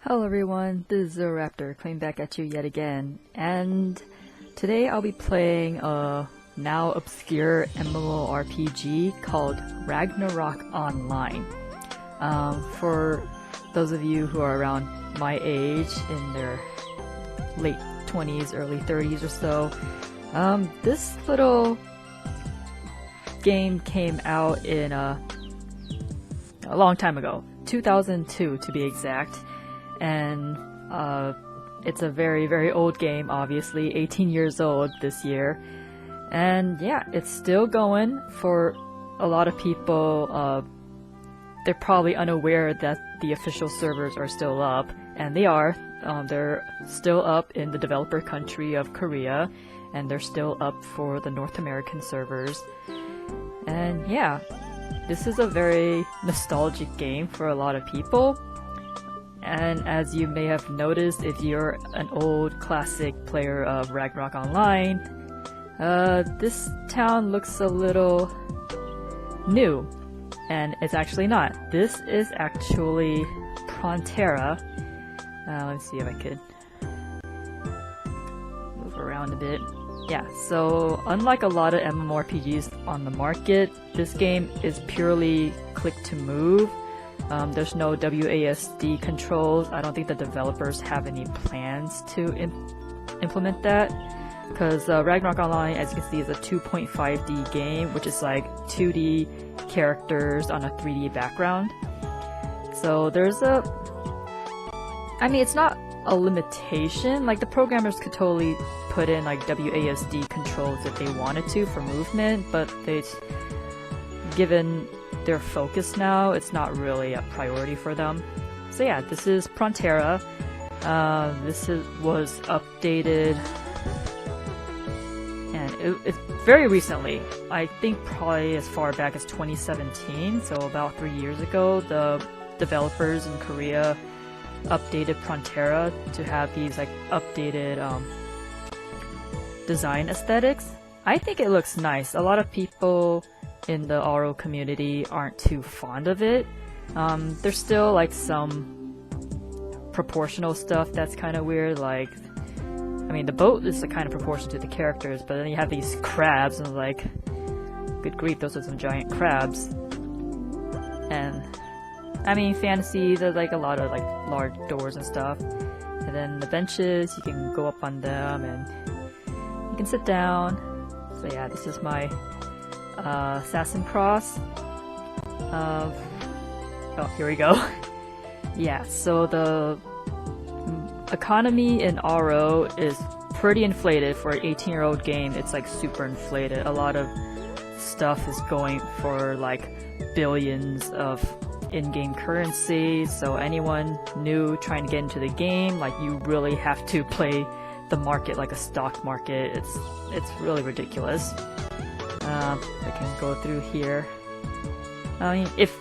Hello everyone, this is Raptor coming back at you yet again, and today I'll be playing a now obscure MMORPG called Ragnarok Online. For those of you who are around my age, in their late 20s, early 30s or so, this little game came out in a long time ago, 2002 to be exact. And it's a very, very old game, obviously, 18 years old this year. And yeah, it's still going. For a lot of people, they're probably unaware that the official servers are still up, and they are. They're still up in the developer country of Korea, and they're still up for the North American servers. And yeah, this is a very nostalgic game for a lot of people. And as you may have noticed, if you're an old classic player of Ragnarok Online, this town looks a little new. And it's actually not. This is actually Prontera. Let me see if I could move around a bit. Yeah, so unlike a lot of MMORPGs on the market, this game is purely click to move. There's no WASD controls. I don't think the developers have any plans to implement that, because Ragnarok Online, as you can see, is a 2.5D game, which is like 2D characters on a 3D background. So there's it's not a limitation. Like, the programmers could totally put in like WASD controls if they wanted to for movement, but given their focus now, it's not really a priority for them. So yeah, this is Prontera. Was updated, and it's very recently. I think probably as far back as 2017, so about 3 years ago, the developers in Korea updated Prontera to have these like updated design aesthetics. I think it looks nice. A lot of people in the RO community aren't too fond of it. There's still like some proportional stuff that's kind of weird, like, I mean, the boat is the kind of proportion to the characters, but then you have these crabs, and like, good grief, those are some giant crabs. And I mean, fantasy, there's like a lot of like large doors and stuff, and then the benches, you can go up on them and you can sit down. So yeah, this is my Assassin Cross. Oh, here we go. Yeah, so the economy in RO is pretty inflated for an 18-year-old game. It's like super inflated. A lot of stuff is going for like billions of in-game currency. So anyone new trying to get into the game, like, you really have to play the market like a stock market. It's really ridiculous. I can go through here. I mean, if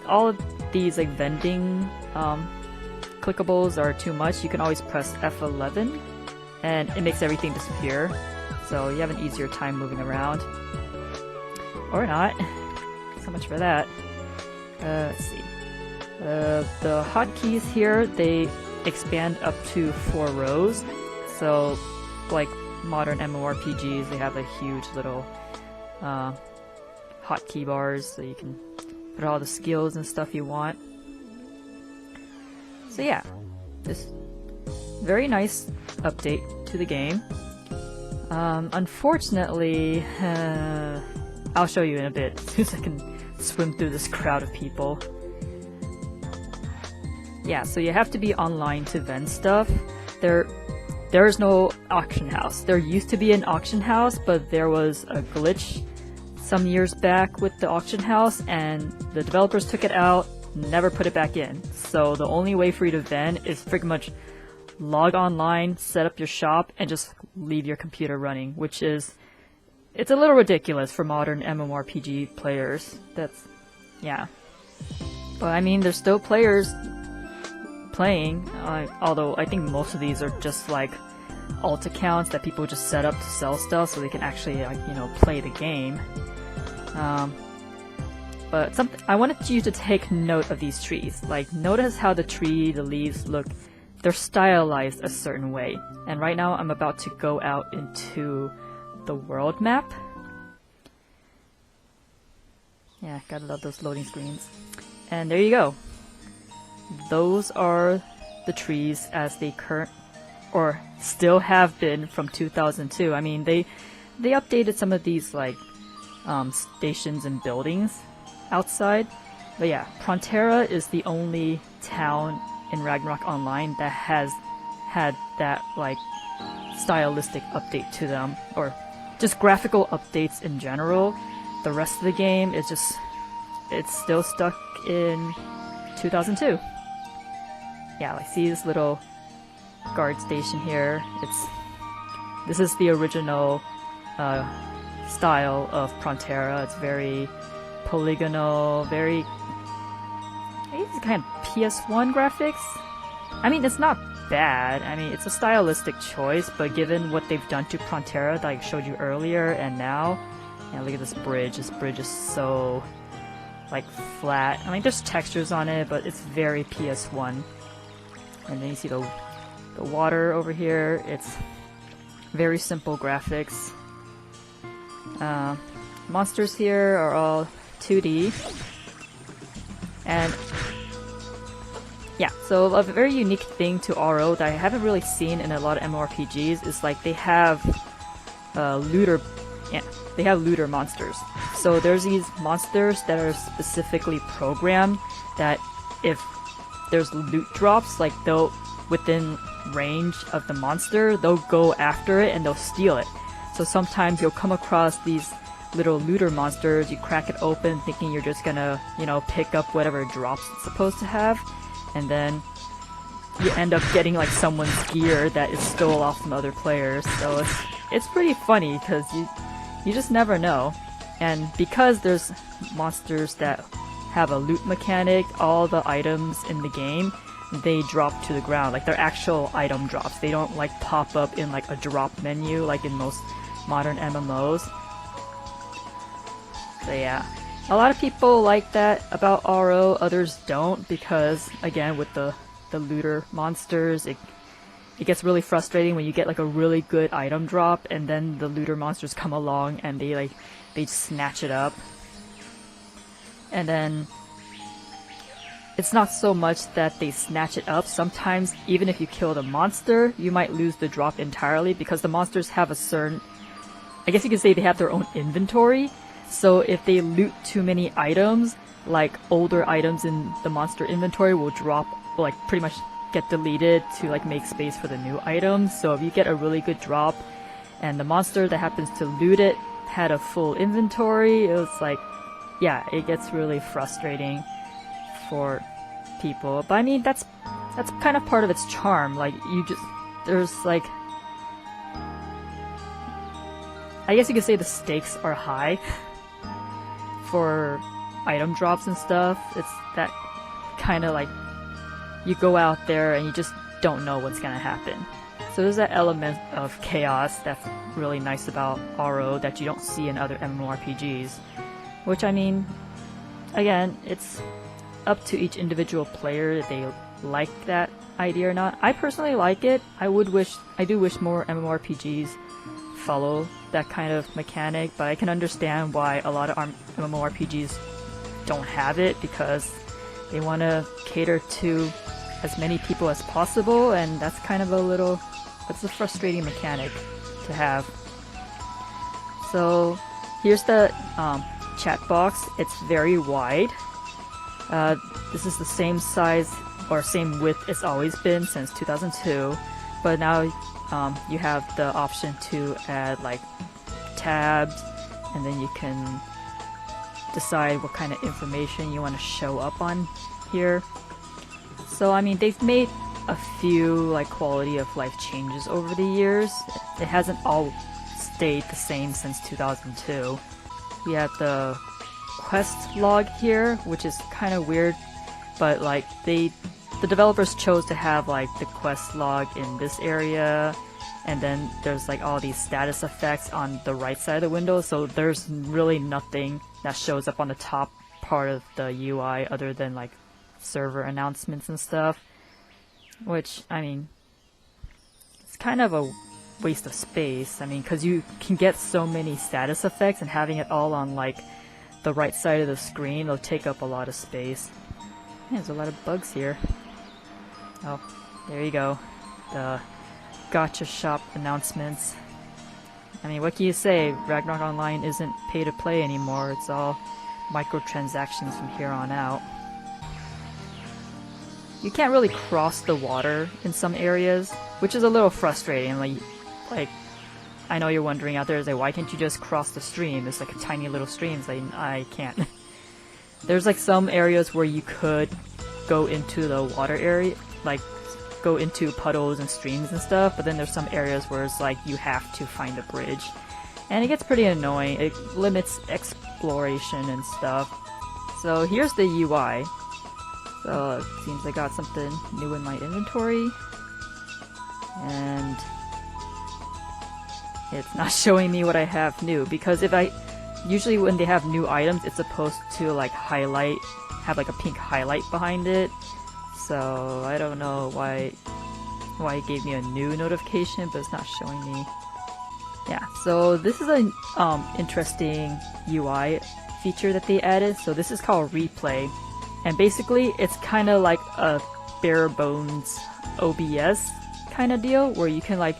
all of these like vending clickables are too much, you can always press F11 and it makes everything disappear, so you have an easier time moving around. Or not. So much for that. Let's see. The hotkeys here, they expand up to 4 rows, so like modern MMORPGs, they have a huge little hotkey bars, so you can put all the skills and stuff you want. So yeah, this very nice update to the game. Unfortunately, I'll show you in a bit, as soon as I can swim through this crowd of people. Yeah, so you have to be online to vend stuff. There is no auction house. There used to be an auction house, but there was a glitch some years back with the auction house, and the developers took it out, never put it back in. So the only way for you to vend is pretty much log online, set up your shop, and just leave your computer running, which is, it's a little ridiculous for modern MMORPG players. Yeah. But I mean, there's still players playing, although I think most of these are just like alt accounts that people just set up to sell stuff so they can actually, like, play the game. But I wanted you to take note of these trees. Like, notice how the leaves look. They're stylized a certain way. And right now I'm about to go out into the world map. Yeah, gotta love those loading screens. And there you go. Those are the trees as they or still have been from 2002. I mean, they updated some of these like stations and buildings outside. But yeah, Frontera is the only town in Ragnarok Online that has had that like stylistic update to them, or just graphical updates in general. The rest of the game is just, it's still stuck in 2002. Yeah, I see this little guard station here. This is the original style of Frontera. It's very polygonal, very, I guess it's kind of PS1 graphics. I mean, it's not bad. I mean, it's a stylistic choice, but given what they've done to Frontera that I showed you earlier and now, yeah, look at this bridge. This bridge is so like flat. I mean, there's textures on it, but it's very PS1. And then you see the water over here. It's very simple graphics. Monsters here are all 2D. And yeah, so a very unique thing to RO that I haven't really seen in a lot of MMORPGs is like they have looter monsters. So there's these monsters that are specifically programmed that if there's loot drops, like they'll, within range of the monster, they'll go after it and they'll steal it. So sometimes you'll come across these little looter monsters, you crack it open thinking you're just gonna, you know, pick up whatever drops it's supposed to have, and then you end up getting like someone's gear that is stole off from other players. So it's pretty funny because you just never know. And because there's monsters that have a loot mechanic, all the items in the game, they drop to the ground. Like they're actual item drops. They don't like pop up in like a drop menu like in most modern MMOs. So yeah, a lot of people like that about RO, others don't, because again with the looter monsters, it gets really frustrating when you get like a really good item drop and then the looter monsters come along and they snatch it up. And then it's not so much that they snatch it up. Sometimes even if you kill the monster, you might lose the drop entirely because the monsters have a certain, I guess you could say they have their own inventory. So if they loot too many items, like older items in the monster inventory will drop, like pretty much get deleted to like make space for the new items. So if you get a really good drop and the monster that happens to loot it had a full inventory, it was like, yeah, it gets really frustrating for people. But I mean, that's kind of part of its charm. Like there's like, I guess you could say the stakes are high for item drops and stuff. It's that kind of like, you go out there and you just don't know what's gonna happen. So there's that element of chaos that's really nice about RO that you don't see in other MMORPGs. Which, I mean, again, it's up to each individual player if they like that idea or not. I personally like it. I do wish more MMORPGs follow that kind of mechanic, but I can understand why a lot of MMORPGs don't have it, because they want to cater to as many people as possible, and that's kind of that's a frustrating mechanic to have. So here's the chat box. It's very wide. This is the same size or same width it's always been since 2002, but now you have the option to add like tabs, and then you can decide what kind of information you want to show up on here. So I mean, they've made a few like quality of life changes over the years. It hasn't all stayed the same since 2002. We have the quest log here, which is kind of weird, but like the developers chose to have like the quest log in this area, and then there's like all these status effects on the right side of the window, so there's really nothing that shows up on the top part of the UI other than like server announcements and stuff. Which, I mean, it's kind of a waste of space. I mean, because you can get so many status effects, and having it all on like the right side of the screen will take up a lot of space. Man, there's a lot of bugs here. Oh, there you go. The Gacha shop announcements. I mean, what can you say? Ragnarok Online isn't pay to play anymore. It's all microtransactions from here on out. You can't really cross the water in some areas, which is a little frustrating. Like I know you're wondering out there, is like, why can't you just cross the stream? It's like a tiny little stream. It's like, I can't. There's like some areas where you could go into the water area, like go into puddles and streams and stuff, but then there's some areas where it's like you have to find a bridge. And it gets pretty annoying. It limits exploration and stuff. So here's the UI. So it seems I got something new in my inventory. And it's not showing me what I have new, because usually when they have new items, it's supposed to like have like a pink highlight behind it. So I don't know why it gave me a new notification, but it's not showing me. Yeah, so this is an interesting UI feature that they added. So this is called Replay, and basically it's kind of like a bare bones OBS kind of deal, where you can like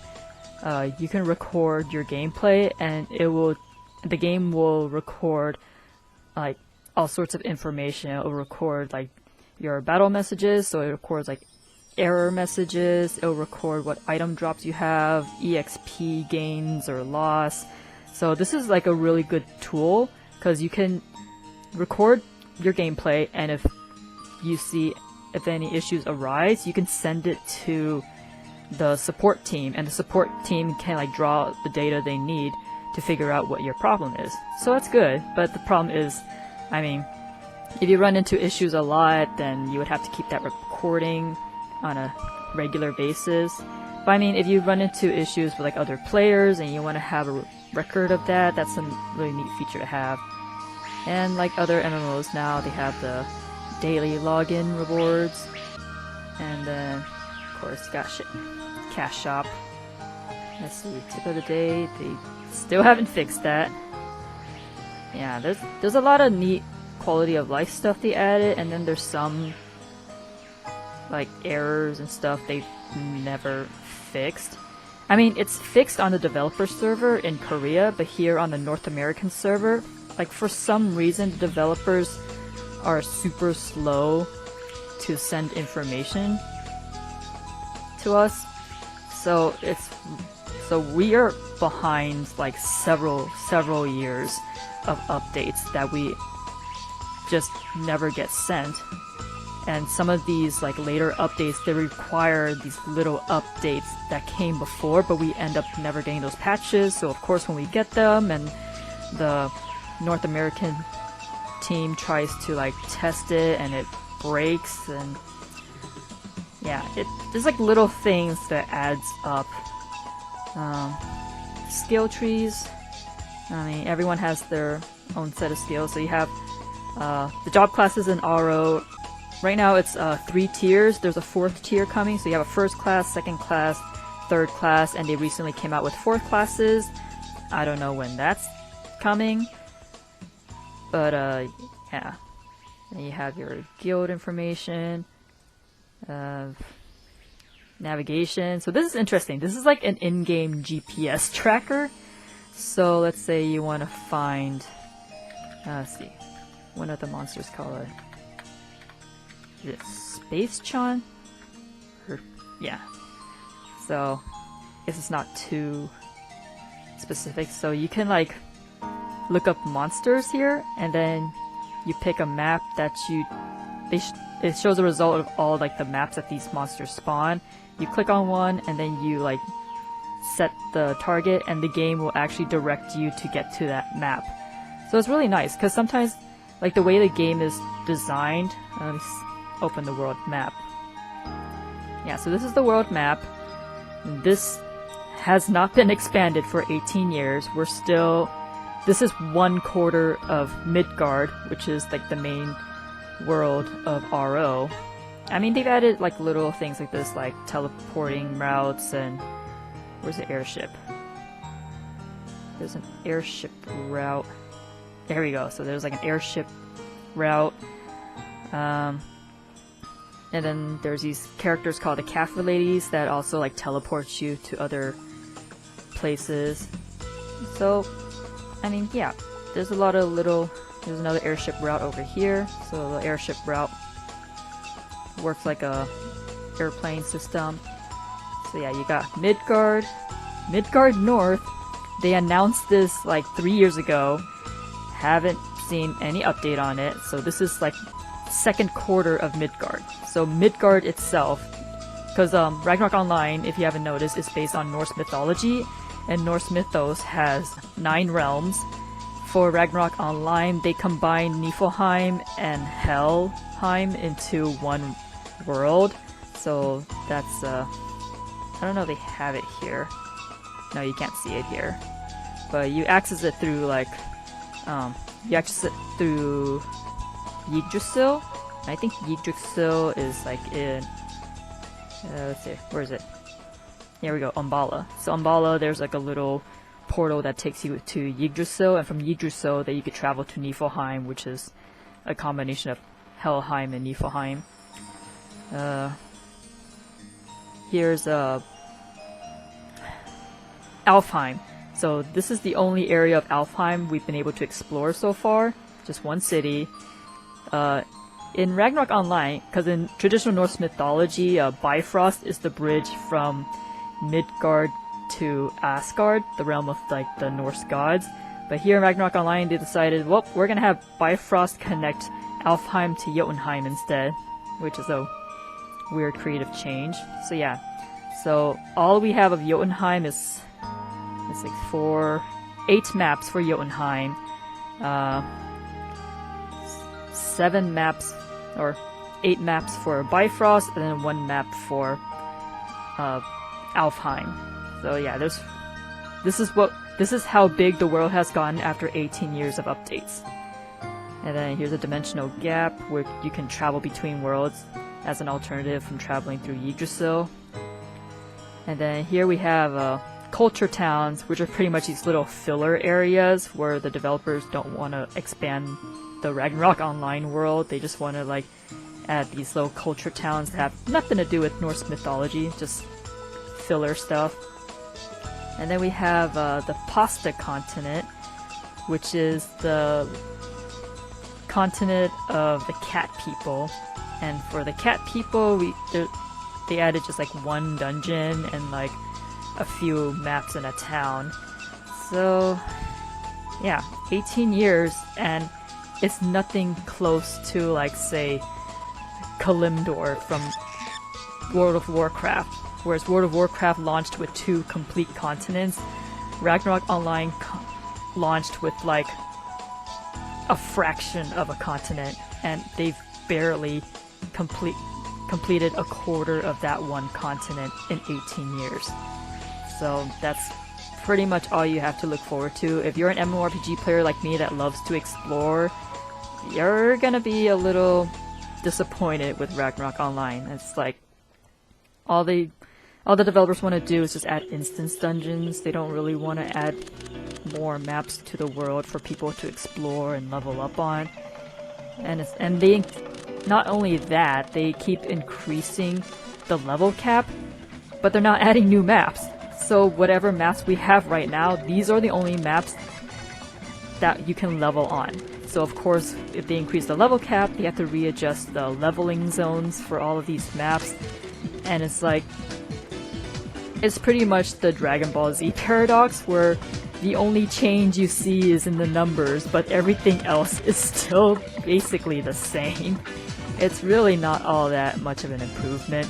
you can record your gameplay, and the game will record like all sorts of information. It will record like your battle messages, so it records like error messages, it'll record what item drops you have, EXP gains or loss. So this is like a really good tool, because you can record your gameplay, and if any issues arise, you can send it to the support team, and the support team can like draw the data they need to figure out what your problem is. So that's good, but the problem is, I mean, if you run into issues a lot, then you would have to keep that recording on a regular basis. But I mean, if you run into issues with like other players and you want to have a record of that, that's a really neat feature to have. And like other MMOs now, they have the daily login rewards. And then, of course, got cash shop. Let's see, tip of the day, they still haven't fixed that. Yeah, there's a lot of neat quality of life stuff they added, and then there's some like errors and stuff they've never fixed. I mean, it's fixed on the developer server in Korea, but here on the North American server, like for some reason the developers are super slow to send information to us. So we are behind like several years of updates that we just never get sent. And some of these like later updates, they require these little updates that came before, but we end up never getting those patches. So of course when we get them and the North American team tries to like test it and it breaks, and yeah, there's like little things that adds up. Skill trees, I mean, everyone has their own set of skills. So you have the job classes in RO. Right now it's 3 tiers. There's a 4th tier coming, so you have a 1st class, 2nd class, 3rd class, and they recently came out with 4th classes. I don't know when that's coming, but yeah. Then you have your guild information, navigation. So this is interesting. This is like an in-game GPS tracker. So let's say you want to find, let's see, one of the monsters called is it Space Chan? Yeah. So I guess it's not too specific. So you can like look up monsters here, and then you pick a map that it shows a result of all like the maps that these monsters spawn. You click on one, and then you like set the target, and the game will actually direct you to get to that map. So it's really nice, because sometimes like the way the game is designed, let me open the world map. Yeah, so this is the world map. This has not been expanded for 18 years. We're still this is 1/4 of Midgard, which is like the main world of RO. I mean, they've added like little things like this, like teleporting routes and where's the airship? There's an airship route. There we go. So there's like an airship route. And then there's these characters called the Cafe Ladies that also like teleport you to other places. So, I mean, yeah, there's a lot of little. There's another airship route over here. So the airship route works like a airplane system. So yeah, you got Midgard, Midgard North. They announced this like 3 years ago. Haven't seen any update on it. So this is like 2nd quarter of Midgard. So Midgard itself, because Ragnarok Online, if you haven't noticed, is based on Norse mythology, and Norse mythos has 9 realms. For Ragnarok Online, they combine Niflheim and Helheim into one world. So that's I don't know if they have it here. No, you can't see it here. But you access it through like you access it through Yggdrasil. I think Yggdrasil is like in let's see, where is it? Here we go, Umballa. So Umballa, there's like a little portal that takes you to Yggdrasil, and from Yggdrasil that you could travel to Niflheim, which is a combination of Helheim and Niflheim. Here's Alfheim. So this is the only area of Alfheim we've been able to explore so far. Just one city. In Ragnarok Online, because in traditional Norse mythology, Bifrost is the bridge from Midgard to Asgard, the realm of like the Norse gods. But here in Ragnarok Online, they decided, well, we're gonna have Bifrost connect Alfheim to Jotunheim instead, which is a weird creative change. So yeah, so all we have of Jotunheim is it's like 8 maps for Jotunheim, 7 maps or 8 maps for Bifrost, and then 1 map for Alfheim. So yeah, this is how big the world has gotten after 18 years of updates. And then here's a dimensional gap where you can travel between worlds as an alternative from traveling through Yggdrasil. And then here we have culture towns, which are pretty much these little filler areas where the developers don't want to expand the Ragnarok Online world. They just want to like add these little culture towns that have nothing to do with Norse mythology, just filler stuff. And then we have the Pasta continent, which is the continent of the cat people. And for the cat people, they added just like 1 dungeon and like a few maps in a town. So yeah, 18 years, and it's nothing close to like say Kalimdor from World of Warcraft. Whereas World of Warcraft launched with 2 complete continents, Ragnarok Online launched with like a fraction of a continent, and they've barely completed a quarter of that one continent in 18 years. So that's pretty much all you have to look forward to. If you're an MMORPG player like me that loves to explore, you're gonna be a little disappointed with Ragnarok Online. It's like all the developers want to do is just add instance dungeons. They don't really want to add more maps to the world for people to explore and level up on. And they not only that, they keep increasing the level cap, but they're not adding new maps. So whatever maps we have right now, these are the only maps that you can level on. So of course, if they increase the level cap, they have to readjust the leveling zones for all of these maps. And it's like, it's pretty much the Dragon Ball Z paradox, where the only change you see is in the numbers, but everything else is still basically the same. It's really not all that much of an improvement.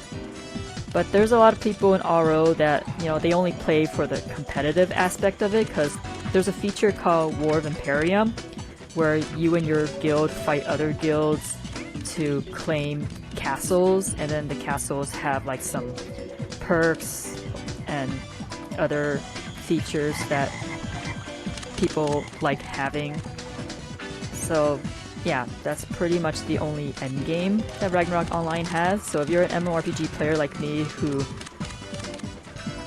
But there's a lot of people in RO that, you know, they only play for the competitive aspect of it, because there's a feature called War of Imperium, where you and your guild fight other guilds to claim castles, and then the castles have like some perks and other features that people like having. So yeah, that's pretty much the only end game that Ragnarok Online has. So if you're an MMORPG player like me who's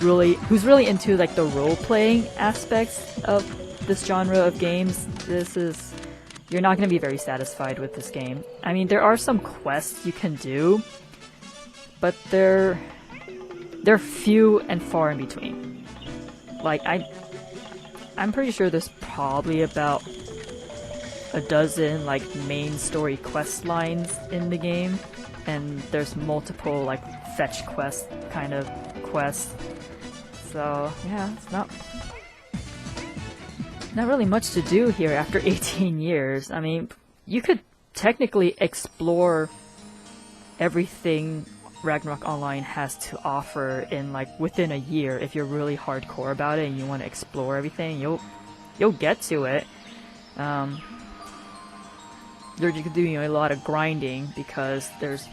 really into like the role-playing aspects of this genre of games, you're not going to be very satisfied with this game. I mean, there are some quests you can do, but they're few and far in between. Like, I'm pretty sure there's probably about a dozen like main story quest lines in the game, and there's multiple like fetch quest kind of quests. So yeah, it's not really much to do here after 18 years. I mean, you could technically explore everything Ragnarok Online has to offer in like within a year if you're really hardcore about it and you want to explore everything. You'll get to it. You're doing a lot of grinding because there's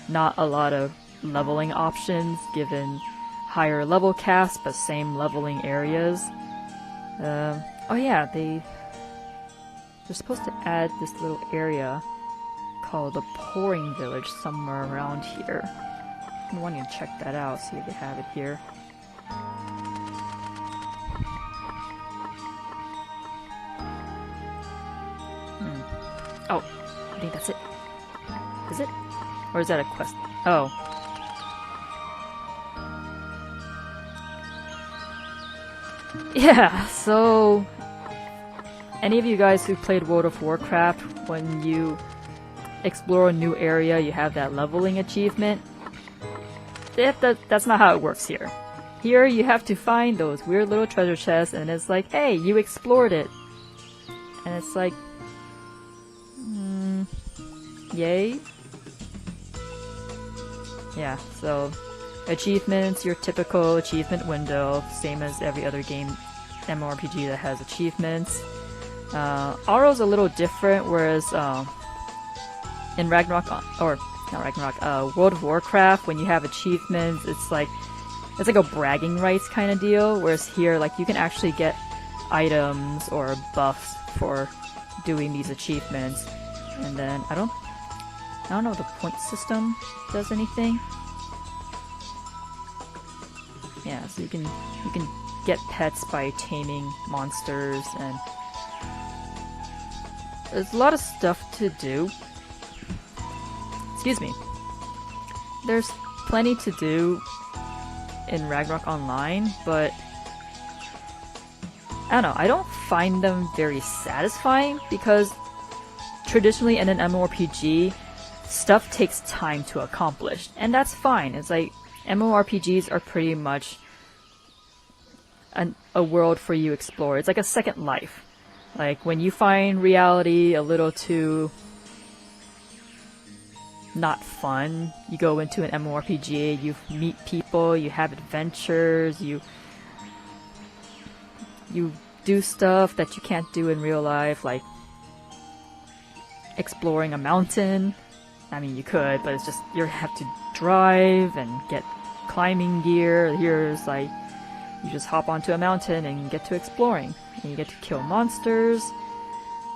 not a lot of leveling options given higher level casts but same leveling areas. Oh yeah, they're supposed to add this little area called the Pouring Village somewhere around here. I'm wanting to check that out, see if they have it here. Oh, I think that's it. Is it? Or is that a quest? Oh. Yeah, so any of you guys who played World of Warcraft, when you explore a new area, you have that leveling achievement. That's not how it works here. Here you have to find those weird little treasure chests and it's like, hey, you explored it. And it's like, yay? Yeah, so achievements, your typical achievement window, same as every other game MMORPG that has achievements. Auro's a little different, whereas in Ragnarok, or not Ragnarok, World of Warcraft, when you have achievements, it's like a bragging rights kind of deal, whereas here, like, you can actually get items or buffs for doing these achievements. And then I don't know if the point system does anything. Yeah, so you can get pets by taming monsters, and there's a lot of stuff to do. Excuse me. There's plenty to do in Ragnarok Online, but I don't know, I don't find them very satisfying because traditionally in an MMORPG, stuff takes time to accomplish, and that's fine. It's like MMORPGs are pretty much a world for you to explore. It's like a second life. Like when you find reality a little too not fun, you go into an MMORPG, you meet people, you have adventures, you do stuff that you can't do in real life, like exploring a mountain. I mean, you could, but it's just, you have to drive and get climbing gear. Here's like, you just hop onto a mountain and get to exploring, and you get to kill monsters.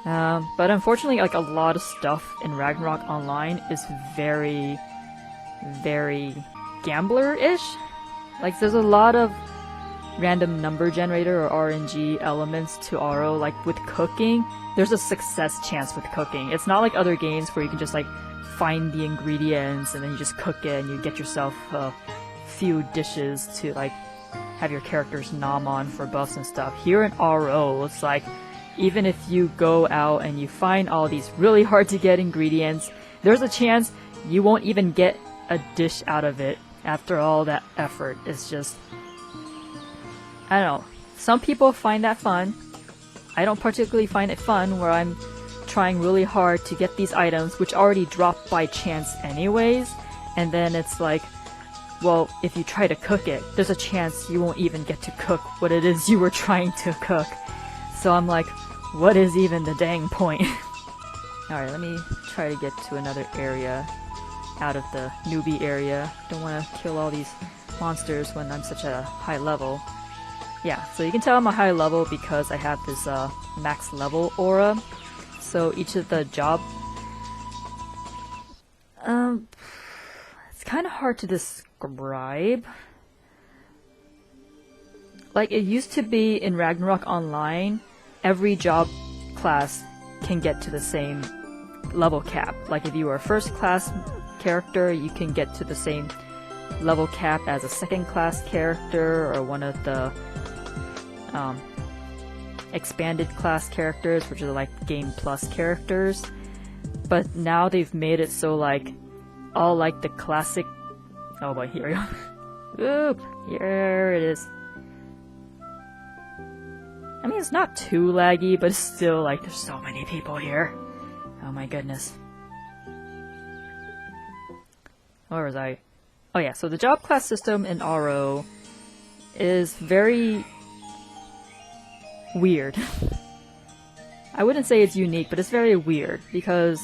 But unfortunately, like, a lot of stuff in Ragnarok Online is very, very gambler-ish. Like, there's a lot of random number generator or RNG elements to Aro. Like with cooking, there's a success chance with cooking. It's not like other games where you can just like find the ingredients and then you just cook it and you get yourself a few dishes to like have your characters nom on for buffs and stuff. Here in RO, it's like, even if you go out and you find all these really hard to get ingredients, there's a chance you won't even get a dish out of it after all that effort. It's just, I don't know. Some people find that fun. I don't particularly find it fun where I'm trying really hard to get these items which already drop by chance anyways, and then it's like, well, if you try to cook it, there's a chance you won't even get to cook what it is you were trying to cook. So I'm like, what is even the dang point? Alright, let me try to get to another area out of the newbie area. Don't want to kill all these monsters when I'm such a high level. yeah, so you can tell I'm a high level because I have this max level aura. So each of the job, it's kind of hard to describe. Like, it used to be in Ragnarok Online, every job class can get to the same level cap. Like, if you were a first class character, you can get to the same level cap as a second class character or one of the expanded class characters, which are like Game Plus characters. But now they've made it so like all like the classic. Oh boy, here we go. Oop, here it is. I mean, it's not too laggy, but it's still like there's so many people here. Oh my goodness. Where was I? Oh yeah, so the job class system in RO is very weird. I wouldn't say it's unique, but it's very weird because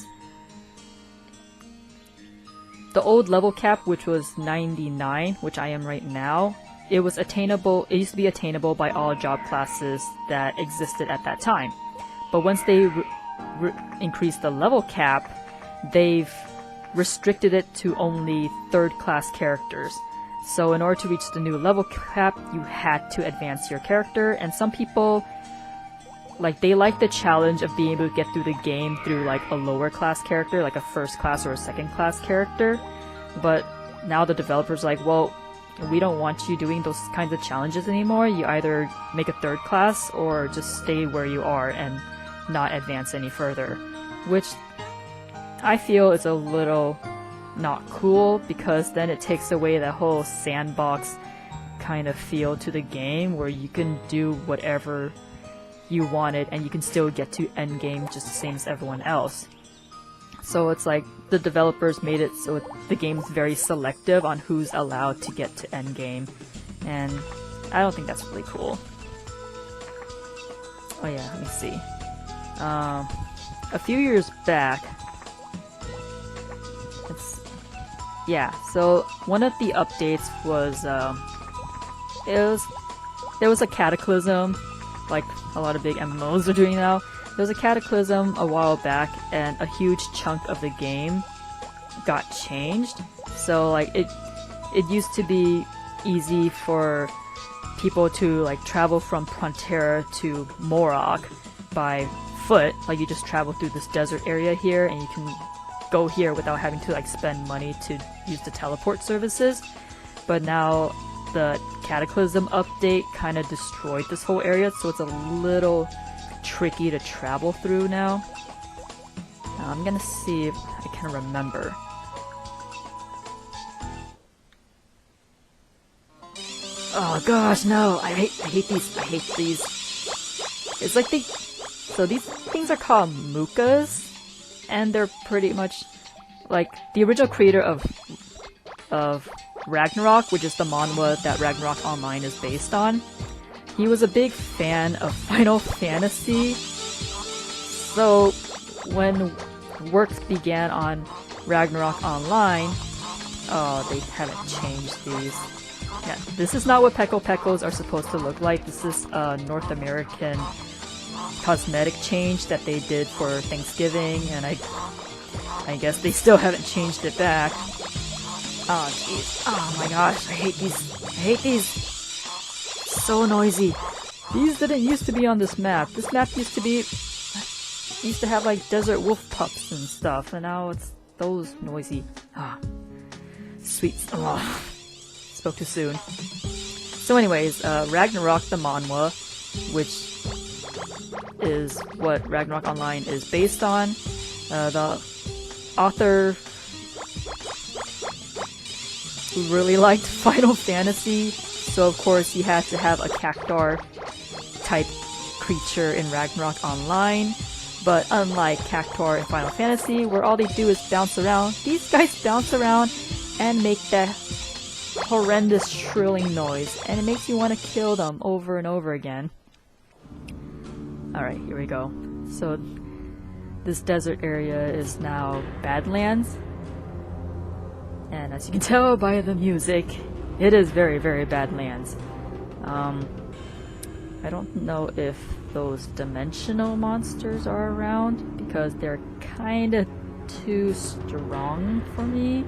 the old level cap, which was 99, which I am right now, it was attainable. It used to be attainable by all job classes that existed at that time. But once they increased the level cap, they've restricted it to only third-class characters. So in order to reach the new level cap, you had to advance your character, and some people, like, they like the challenge of being able to get through the game through, like, a lower-class character, like a first-class or a second-class character. But now the developers are like, well, we don't want you doing those kinds of challenges anymore. You either make a third class or just stay where you are and not advance any further. Which I feel is a little not cool, because then it takes away that whole sandbox kind of feel to the game where you can do whatever you wanted and you can still get to endgame just the same as everyone else. So it's like the developers made it so the game's very selective on who's allowed to get to endgame, and I don't think that's really cool. Oh yeah, let me see. A few years back, so one of the updates was there was a cataclysm, like a lot of big MMOs are doing now. There was a cataclysm a while back, and a huge chunk of the game got changed. So like it used to be easy for people to like travel from Frontera to Morok by foot. Like you just travel through this desert area here, and you can go here without having to like spend money to use the teleport services. But now the Cataclysm update kind of destroyed this whole area, so it's a little tricky to travel through now. I'm gonna see if I can remember. Oh gosh, no! I hate these. It's like so these things are called Mukas, and they're pretty much like the original creator of Ragnarok, which is the manhwa that Ragnarok Online is based on. He was a big fan of Final Fantasy, so when work began on Ragnarok Online, oh, they haven't changed these. Yeah, this is not what Peko Pekos are supposed to look like. This is a North American cosmetic change that they did for Thanksgiving, and I guess they still haven't changed it back. Oh jeez. Oh my gosh, I hate these. So noisy. These didn't used to be on this map. This map used to have like desert wolf pups and stuff, and now it's those noisy. Ah. Sweet. Oh. Spoke too soon. So anyways, Ragnarok the manhwa, which is what Ragnarok Online is based on. The author really liked Final Fantasy, so of course he had to have a Cactuar type creature in Ragnarok Online. But unlike Cactuar in Final Fantasy, where all they do is bounce around, these guys bounce around and make that horrendous shrilling noise, and it makes you want to kill them over and over again. Alright, here we go. So this desert area is now Badlands, and as you can tell by the music, it is very, very Badlands. I don't know if those dimensional monsters are around because they're kinda too strong for me.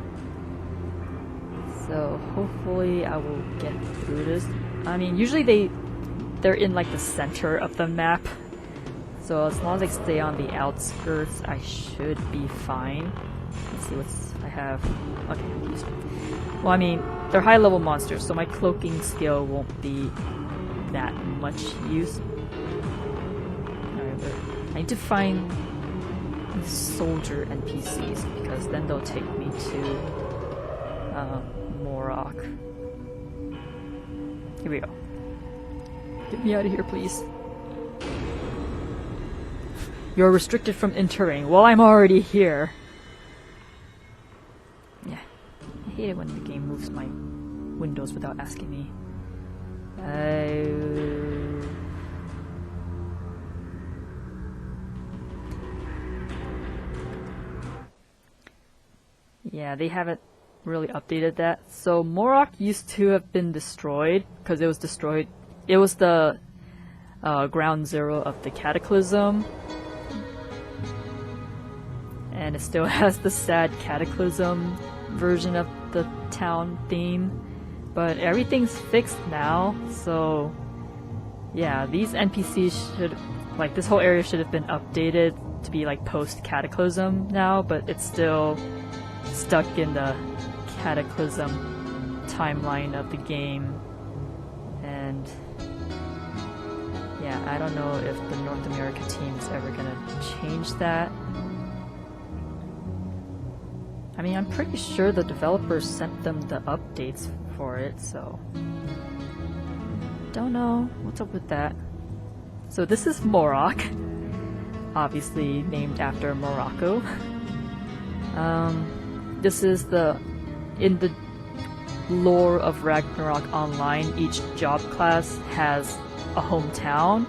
So hopefully I will get through this. I mean, usually they're in like the center of the map. So as long as I stay on the outskirts, I should be fine. Let's see what I have. Okay. Well, I mean, they're high level monsters, so my cloaking skill won't be that much use. Alright, but I need to find soldier NPCs because then they'll take me to Morok. Here we go. Get me out of here, please. You're restricted from entering. Well, I'm already here. Yeah. I hate it when the game moves my windows without asking me. Yeah, they haven't really updated that. So Morok used to have been destroyed because it was destroyed. It was the ground zero of the Cataclysm. And it still has the sad Cataclysm version of the town theme. But everything's fixed now, so yeah, these NPCs should, like, this whole area should have been updated to be like post-Cataclysm now, but it's still stuck in the Cataclysm timeline of the game. And yeah, I don't know if the North America team is ever gonna change that. I mean, I'm pretty sure the developers sent them the updates for it, so don't know what's up with that. So this is Morok, obviously named after Morocco. This is in the lore of Ragnarok Online, each job class has a hometown,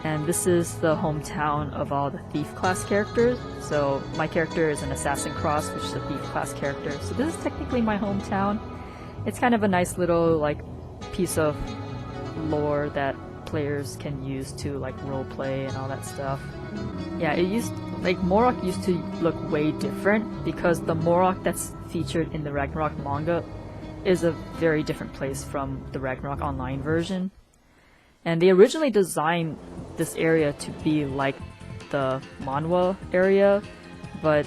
and this is the hometown of all the Thief class characters. So my character is an Assassin Cross, which is a Thief class character. So this is technically my hometown. It's kind of a nice little like piece of lore that players can use to like roleplay and all that stuff. Yeah, Morok used to look way different because the Morok that's featured in the Ragnarok manga is a very different place from the Ragnarok Online version. And they originally designed this area to be like the manhwa area, but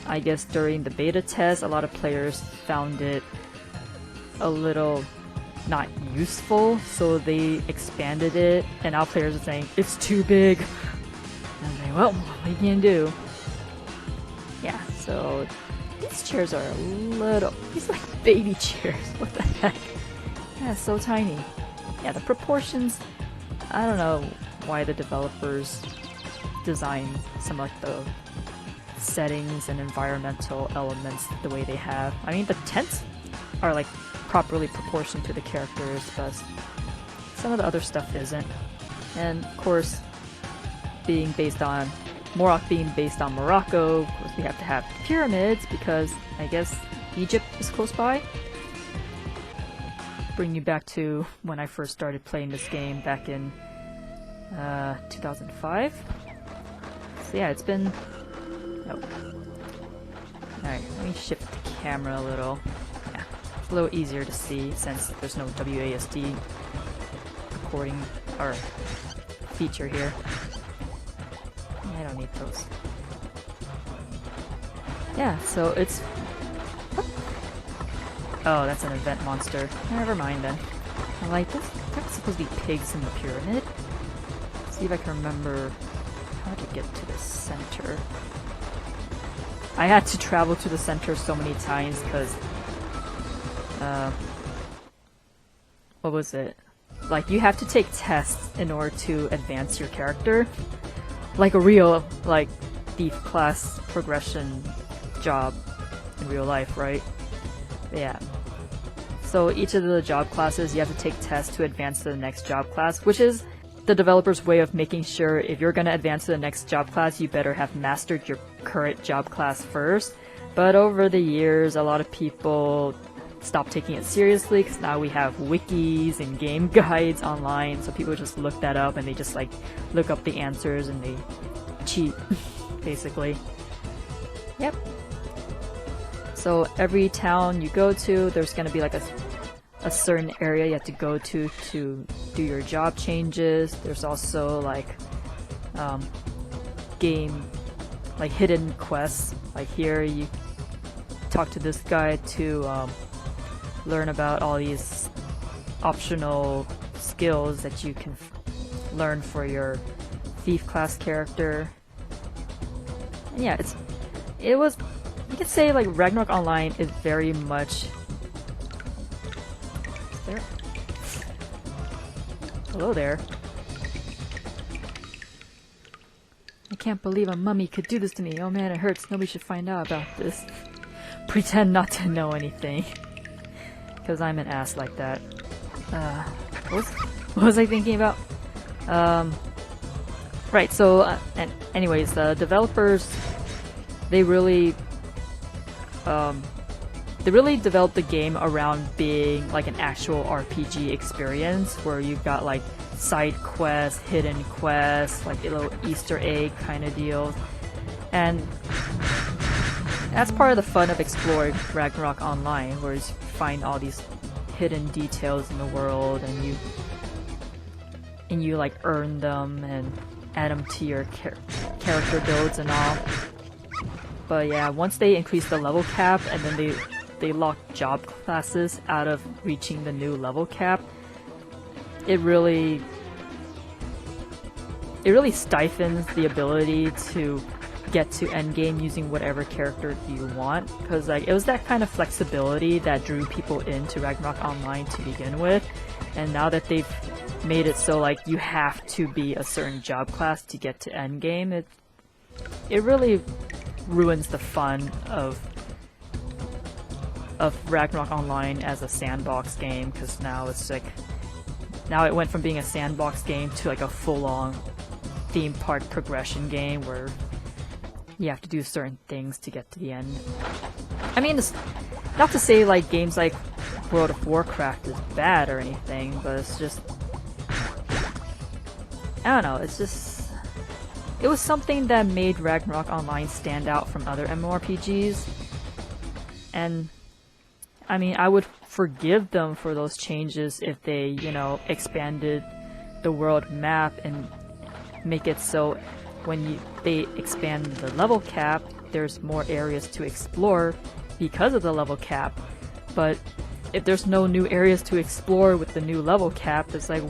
I guess during the beta test, a lot of players found it a little not useful, so they expanded it, and now players are saying, it's too big. And I'm like, well, what are you gonna do? Yeah, so these chairs are these like baby chairs, what the heck? Yeah, so tiny. Yeah, the proportions, I don't know why the developers design some like the settings and environmental elements the way they have. I mean, the tents are like properly proportioned to the characters, but some of the other stuff isn't. And of course, Morok being based on Morocco, of course we have to have pyramids because I guess Egypt is close by. Bring you back to when I first started playing this game back in 2005. So yeah, it's been... Oh. Alright, let me shift the camera a little. Yeah, it's a little easier to see since there's no WASD recording or feature here. I don't need those. Yeah, so it's... Oh, that's an event monster. Never mind then. I'm like, that's supposed to be pigs in the pyramid. Let's see if I can remember how to get to the center. I had to travel to the center so many times because... what was it? Like, you have to take tests in order to advance your character. Like a real, like, Thief class progression job in real life, right? Yeah. So each of the job classes, you have to take tests to advance to the next job class, which is the developer's way of making sure if you're going to advance to the next job class, you better have mastered your current job class first. But over the years, a lot of people stopped taking it seriously because now we have wikis and game guides online, so people just look that up and they just like look up the answers and they cheat, basically. Yep. So every town you go to, there's gonna be like a certain area you have to go to do your job changes. There's also like game like hidden quests. Like here you talk to this guy to learn about all these optional skills that you can learn for your thief class character. And yeah, it was, you could say like Ragnarok Online is very much. Is there? Hello there. I can't believe a mummy could do this to me. Oh man, it hurts. Nobody should find out about this. Pretend not to know anything. Because I'm an ass like that. What was I thinking about? Right, so, and anyways, the developers, they really developed the game around being like an actual RPG experience where you've got like side quests, hidden quests, like a little Easter egg kind of deal. And that's part of the fun of exploring Ragnarok Online, where you find all these hidden details in the world and you like earn them and add them to your character builds and all. But yeah, once they increase the level cap and then they lock job classes out of reaching the new level cap, it really stifles the ability to get to endgame using whatever character you want, because like it was that kind of flexibility that drew people into Ragnarok Online to begin with, and now that they've made it so like you have to be a certain job class to get to endgame, it really ruins the fun of Ragnarok Online as a sandbox game, because now it's like, now it went from being a sandbox game to like a full-on theme park progression game where you have to do certain things to get to the end. I mean, it's not to say like games like World of Warcraft is bad or anything, but it's just, I don't know, it's just, it was something that made Ragnarok Online stand out from other MMORPGs, and I mean, I would forgive them for those changes if they, you know, expanded the world map and make it so when they expand the level cap, there's more areas to explore because of the level cap. But if there's no new areas to explore with the new level cap, it's like,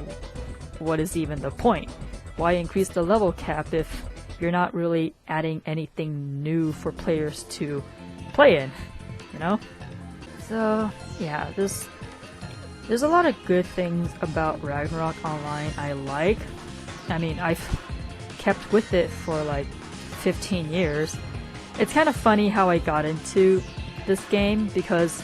what is even the point? Why increase the level cap if you're not really adding anything new for players to play in, you know? So yeah, there's a lot of good things about Ragnarok Online I like. I mean, I've kept with it for like 15 years. It's kind of funny how I got into this game because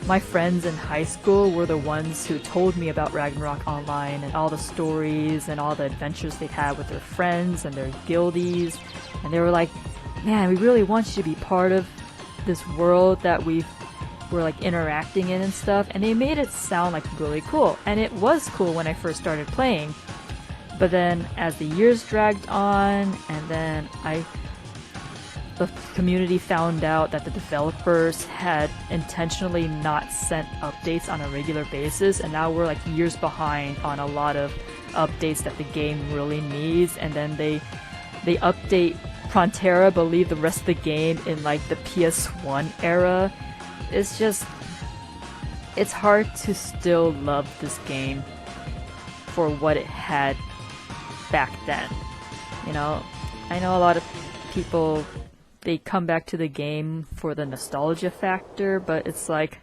my friends in high school were the ones who told me about Ragnarok Online and all the stories and all the adventures they had with their friends and their guildies, and they were like, man, we really want you to be part of this world that we're like interacting in and stuff, and they made it sound like really cool, and it was cool when I first started playing. But then as the years dragged on, and then the community found out that the developers had intentionally not sent updates on a regular basis, and now we're like years behind on a lot of updates that the game really needs, and then they update Frontera but leave the rest of the game in like the PS1 era. It's just, it's hard to still love this game for what it had back then. You know, I know a lot of people, they come back to the game for the nostalgia factor, but it's like,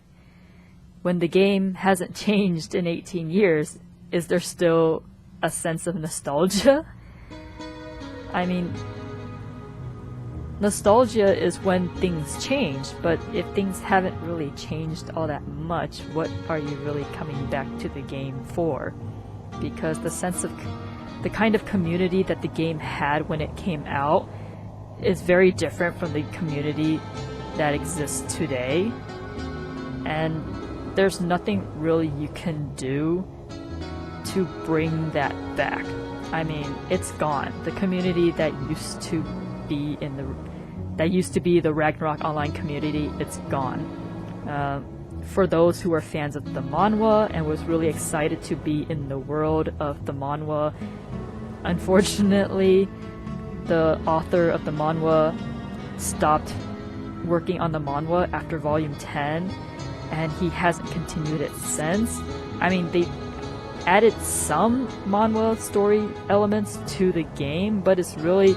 when the game hasn't changed in 18 years, is there still a sense of nostalgia? I mean, nostalgia is when things change, but if things haven't really changed all that much, what are you really coming back to the game for? Because the sense of, the kind of community that the game had when it came out is very different from the community that exists today. and there's nothing really you can do to bring that back. I mean, it's gone. The community that used to be the Ragnarok Online community, it's gone. For those who are fans of the manhwa and was really excited to be in the world of the manhwa, unfortunately, the author of the manhwa stopped working on the manhwa after volume 10, and he hasn't continued it since. I mean, they added some manhwa story elements to the game, but it's really...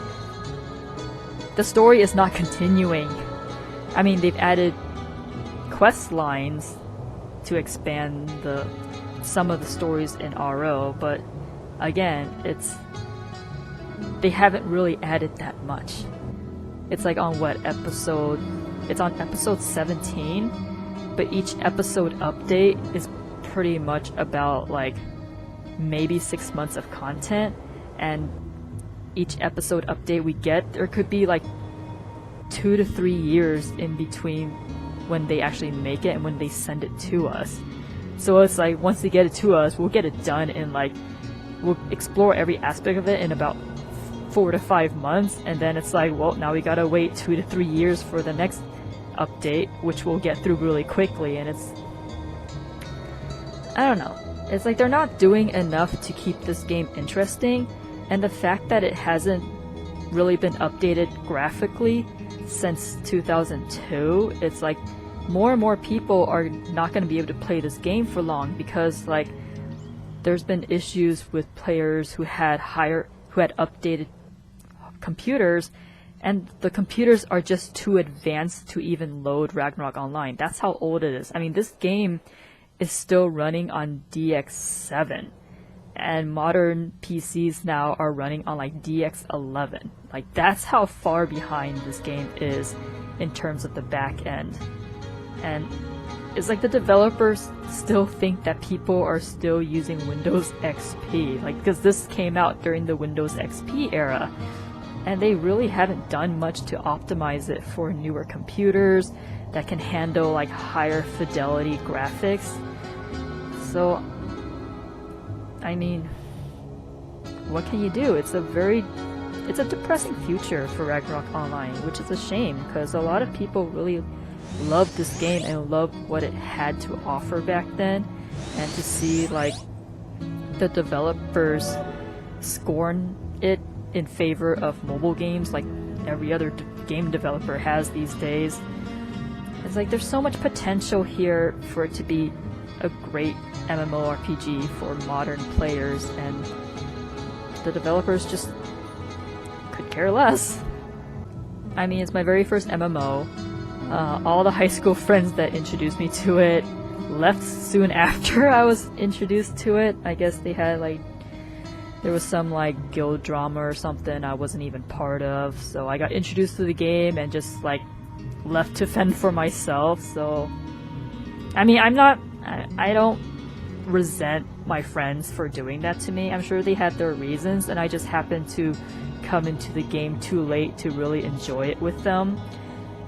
the story is not continuing. I mean, they've added quest lines to expand some of the stories in RO, but again, they haven't really added that much. It's like on episode 17, but each episode update is pretty much about like maybe 6 months of content, and each episode update we get, there could be like 2 to 3 years in between when they actually make it and when they send it to us. So it's like, once they get it to us, we'll get it done in like, we'll explore every aspect of it in about 4 to 5 months, and then it's like, well, now we gotta wait 2 to 3 years for the next update, which we'll get through really quickly. And it's, I don't know, it's like they're not doing enough to keep this game interesting, and the fact that it hasn't really been updated graphically since 2002, it's like more and more people are not going to be able to play this game for long, because like there's been issues with players who had updated computers, and the computers are just too advanced to even load Ragnarok Online. That's how old it is. I mean, this game is still running on DX7, and modern PCs now are running on like DX11. Like, that's how far behind this game is in terms of the back end. And it's like the developers still think that people are still using Windows XP, like, because this came out during the Windows XP era, and they really haven't done much to optimize it for newer computers that can handle like higher fidelity graphics. So I mean, what can you do? It's a depressing future for Ragnarok Online, which is a shame, because a lot of people really loved this game and loved what it had to offer back then, and to see like the developers scorn it in favor of mobile games like every other game developer has these days. It's like there's so much potential here for it to be a great MMORPG for modern players, and the developers just could care less. I mean, it's my very first MMO. All the high school friends that introduced me to it left soon after I was introduced to it. I guess they had like, there was some like guild drama or something I wasn't even part of, so I got introduced to the game and just like left to fend for myself. So I mean, I don't resent my friends for doing that to me. I'm sure they had their reasons, and I just happened to come into the game too late to really enjoy it with them,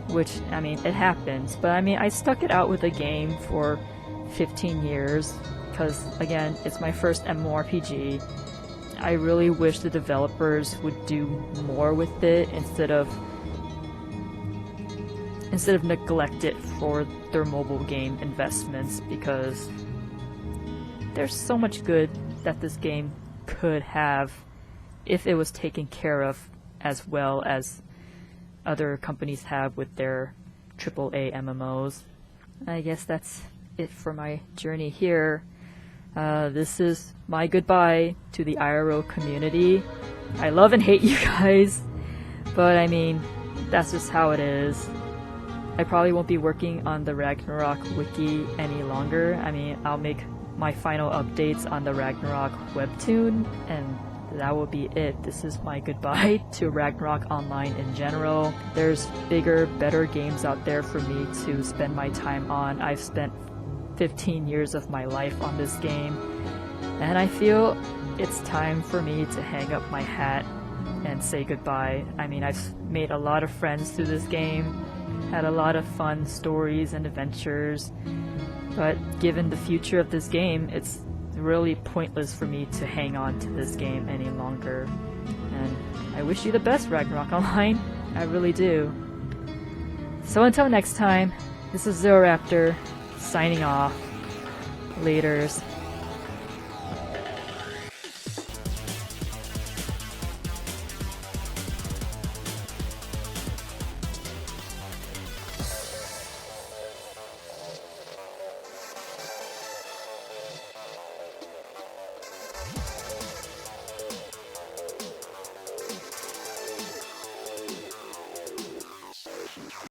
which, I mean, it happens. But I mean, I stuck it out with the game for 15 years because, again, it's my first MMORPG. I really wish the developers would do more with it instead of neglect it for their mobile game investments, because there's so much good that this game could have if it was taken care of as well as other companies have with their AAA MMOs. I guess that's it for my journey here. This is my goodbye to the IRO community. I love and hate you guys, but I mean, that's just how it is. I probably won't be working on the Ragnarok wiki any longer. I mean, I'll make my final updates on the Ragnarok webtoon, and that will be it. This is my goodbye to Ragnarok Online in general. There's bigger, better games out there for me to spend my time on. I've spent 15 years of my life on this game, and I feel it's time for me to hang up my hat and say goodbye. I mean, I've made a lot of friends through this game, had a lot of fun stories and adventures, But given the future of this game, it's really pointless for me to hang on to this game any longer. And I wish you the best, Ragnarok Online. I really do. So until next time, this is Zeroraptor, signing off. Laters.